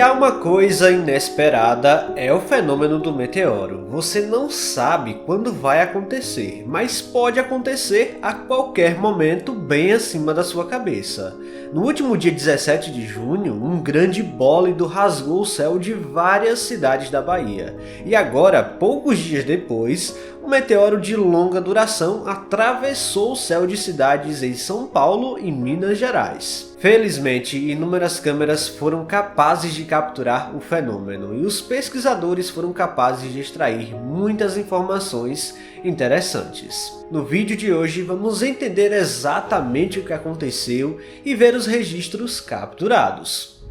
há uma coisa inesperada, é o fenômeno do meteoro. Você não sabe quando vai acontecer, mas pode acontecer a qualquer momento bem acima da sua cabeça. No último dia 17 de junho, um grande bólido rasgou o céu de várias cidades da Bahia. E agora, poucos dias depois, um meteoro de longa duração atravessou o céu de cidades em São Paulo e Minas Gerais. Felizmente, inúmeras câmeras foram capazes de capturar o fenômeno e os pesquisadores foram capazes de extrair muitas informações interessantes. No vídeo de hoje vamos entender exatamente o que aconteceu e ver os registros capturados.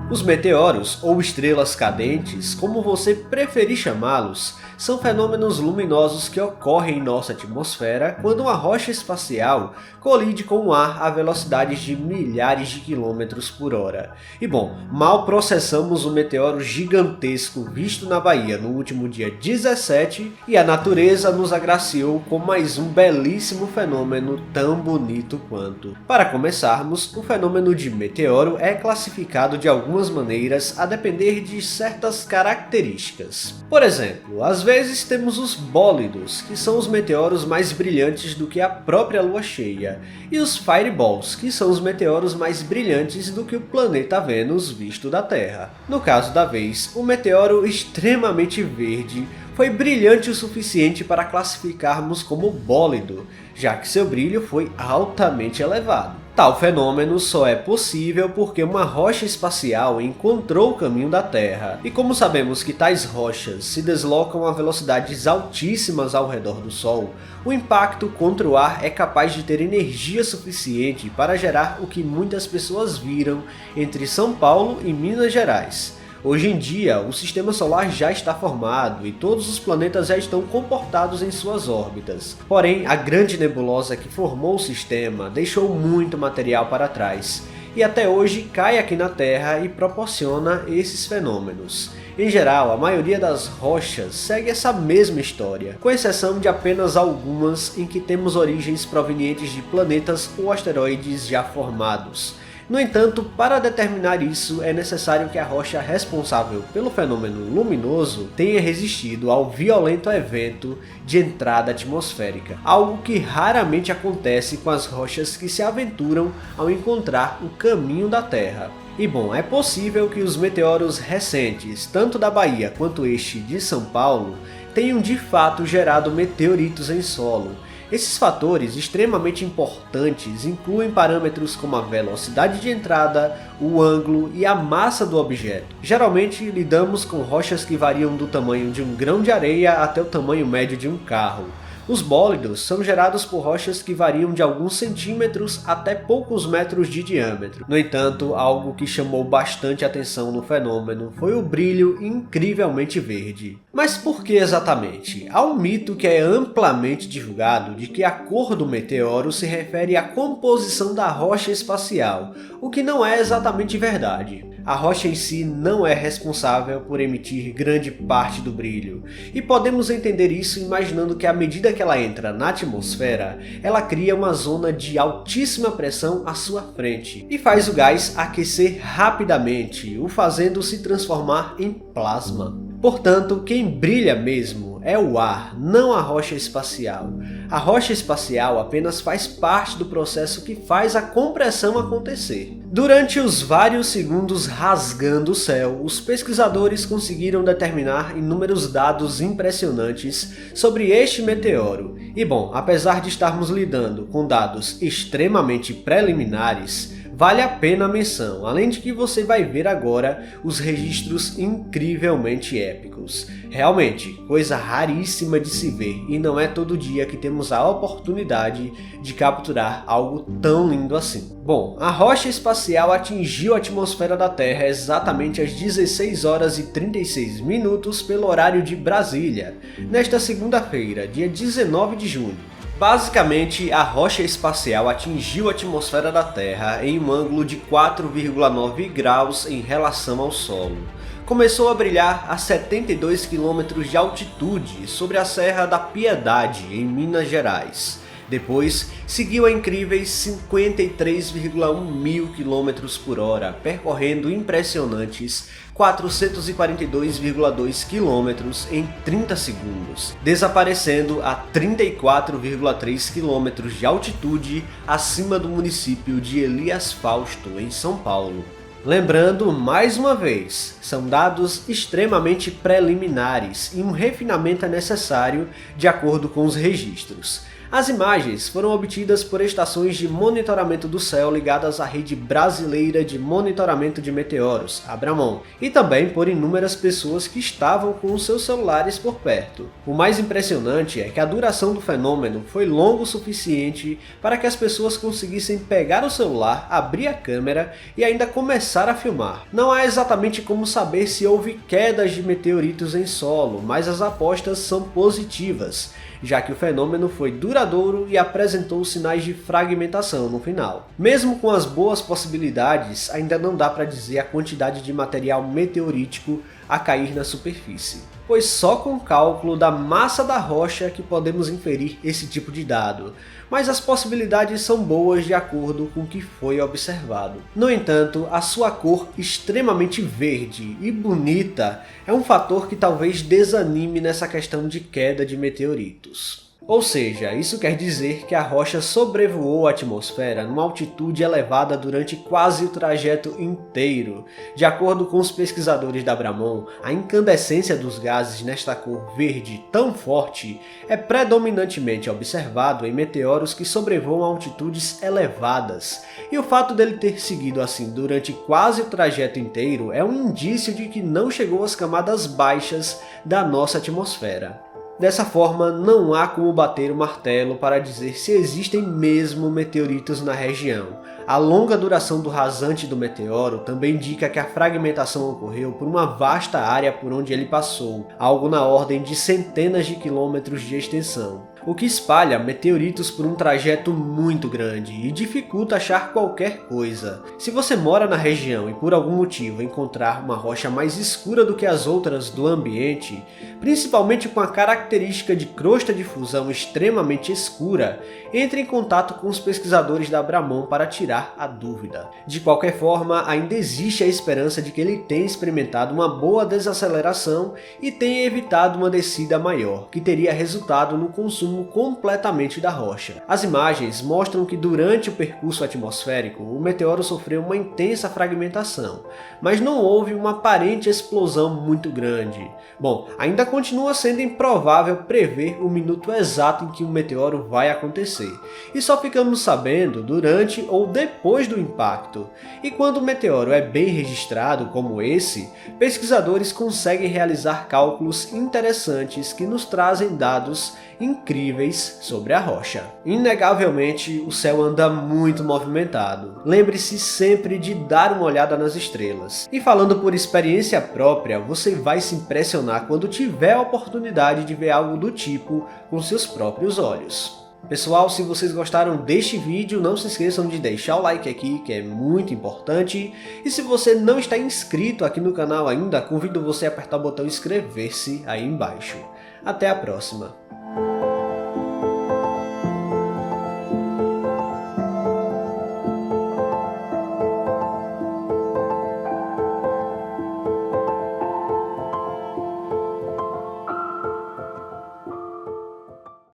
Os meteoros, ou estrelas cadentes, como você preferir chamá-los, são fenômenos luminosos que ocorrem em nossa atmosfera quando uma rocha espacial colide com o ar a velocidades de milhares de quilômetros por hora. E bom, mal processamos o meteoro gigantesco visto na Bahia no último dia 17 e a natureza nos agraciou com mais um belíssimo fenômeno tão bonito quanto. Para começarmos, o fenômeno de meteoro é classificado de algumas maneiras a depender de certas características. Por exemplo, às vezes temos os bólidos, que são os meteoros mais brilhantes do que a própria lua cheia, e os fireballs, que são os meteoros mais brilhantes do que o planeta Vênus visto da Terra. No caso da vez, o meteoro extremamente verde foi brilhante o suficiente para classificarmos como bólido, já que seu brilho foi altamente elevado. Tal fenômeno só é possível porque uma rocha espacial encontrou o caminho da Terra, e como sabemos que tais rochas se deslocam a velocidades altíssimas ao redor do Sol, o impacto contra o ar é capaz de ter energia suficiente para gerar o que muitas pessoas viram entre São Paulo e Minas Gerais. Hoje em dia, o sistema solar já está formado e todos os planetas já estão comportados em suas órbitas. Porém, a grande nebulosa que formou o sistema deixou muito material para trás, e até hoje cai aqui na Terra e proporciona esses fenômenos. Em geral, a maioria das rochas segue essa mesma história, com exceção de apenas algumas em que temos origens provenientes de planetas ou asteroides já formados. No entanto, para determinar isso, é necessário que a rocha responsável pelo fenômeno luminoso tenha resistido ao violento evento de entrada atmosférica, algo que raramente acontece com as rochas que se aventuram ao encontrar o caminho da Terra. E bom, é possível que os meteoros recentes, tanto da Bahia quanto este de São Paulo, tenham de fato gerado meteoritos em solo. Esses fatores extremamente importantes incluem parâmetros como a velocidade de entrada, o ângulo e a massa do objeto. Geralmente lidamos com rochas que variam do tamanho de um grão de areia até o tamanho médio de um carro. Os bólidos são gerados por rochas que variam de alguns centímetros até poucos metros de diâmetro. No entanto, algo que chamou bastante atenção no fenômeno foi o brilho incrivelmente verde. Mas por que exatamente? Há um mito que é amplamente divulgado de que a cor do meteoro se refere à composição da rocha espacial, o que não é exatamente verdade. A rocha em si não é responsável por emitir grande parte do brilho, e podemos entender isso imaginando que à medida que ela entra na atmosfera, ela cria uma zona de altíssima pressão à sua frente, e faz o gás aquecer rapidamente, o fazendo se transformar em plasma. Portanto, quem brilha mesmo é o ar, não a rocha espacial. A rocha espacial apenas faz parte do processo que faz a compressão acontecer. Durante os vários segundos rasgando o céu, os pesquisadores conseguiram determinar inúmeros dados impressionantes sobre este meteoro. E bom, apesar de estarmos lidando com dados extremamente preliminares, vale a pena a menção, além de que você vai ver agora os registros incrivelmente épicos. Realmente, coisa raríssima de se ver, e não é todo dia que temos a oportunidade de capturar algo tão lindo assim. Bom, a rocha espacial atingiu a atmosfera da Terra exatamente às 16 horas e 36 minutos pelo horário de Brasília, nesta segunda-feira, dia 19 de junho. Basicamente, a rocha espacial atingiu a atmosfera da Terra em um ângulo de 4,9 graus em relação ao solo. Começou a brilhar a 72 km de altitude sobre a Serra da Piedade, em Minas Gerais. Depois, seguiu a incríveis 53,1 mil km por hora, percorrendo impressionantes 442,2 km em 30 segundos, desaparecendo a 34,3 km de altitude acima do município de Elias Fausto, em São Paulo. Lembrando, mais uma vez, são dados extremamente preliminares e um refinamento é necessário de acordo com os registros. As imagens foram obtidas por estações de monitoramento do céu ligadas à Rede Brasileira de Monitoramento de Meteoros, Abramon, e também por inúmeras pessoas que estavam com os seus celulares por perto. O mais impressionante é que a duração do fenômeno foi longa o suficiente para que as pessoas conseguissem pegar o celular, abrir a câmera e ainda começar a filmar. Não há exatamente como saber se houve quedas de meteoritos em solo, mas as apostas são positivas, já que o fenômeno foi duradouro e apresentou sinais de fragmentação no final. Mesmo com as boas possibilidades, ainda não dá para dizer a quantidade de material meteorítico a cair na superfície, pois só com o cálculo da massa da rocha que podemos inferir esse tipo de dado, mas as possibilidades são boas de acordo com o que foi observado. No entanto, a sua cor extremamente verde e bonita é um fator que talvez desanime nessa questão de queda de meteoritos. Ou seja, isso quer dizer que a rocha sobrevoou a atmosfera numa altitude elevada durante quase o trajeto inteiro. De acordo com os pesquisadores da Abramon, a incandescência dos gases nesta cor verde tão forte é predominantemente observado em meteoros que sobrevoam altitudes elevadas, e o fato dele ter seguido assim durante quase o trajeto inteiro é um indício de que não chegou às camadas baixas da nossa atmosfera. Dessa forma, não há como bater o martelo para dizer se existem mesmo meteoritos na região. A longa duração do rasante do meteoro também indica que a fragmentação ocorreu por uma vasta área por onde ele passou, algo na ordem de centenas de quilômetros de extensão, o que espalha meteoritos por um trajeto muito grande e dificulta achar qualquer coisa. Se você mora na região e por algum motivo encontrar uma rocha mais escura do que as outras do ambiente, principalmente com a característica de crosta de fusão extremamente escura, entre em contato com os pesquisadores da Abramon para tirar a dúvida. De qualquer forma, ainda existe a esperança de que ele tenha experimentado uma boa desaceleração e tenha evitado uma descida maior, que teria resultado no consumo completamente da rocha. As imagens mostram que durante o percurso atmosférico, o meteoro sofreu uma intensa fragmentação, mas não houve uma aparente explosão muito grande. Bom, ainda continua sendo improvável prever o minuto exato em que o meteoro vai acontecer, e só ficamos sabendo durante ou depois do impacto. E quando o meteoro é bem registrado como esse, pesquisadores conseguem realizar cálculos interessantes que nos trazem dados incríveis sobre a rocha. Inegavelmente, o céu anda muito movimentado. Lembre-se sempre de dar uma olhada nas estrelas. E falando por experiência própria, você vai se impressionar quando tiver a oportunidade de ver algo do tipo com seus próprios olhos. Pessoal, se vocês gostaram deste vídeo, não se esqueçam de deixar o like aqui, que é muito importante. E se você não está inscrito aqui no canal ainda, convido você a apertar o botão inscrever-se aí embaixo. Até a próxima!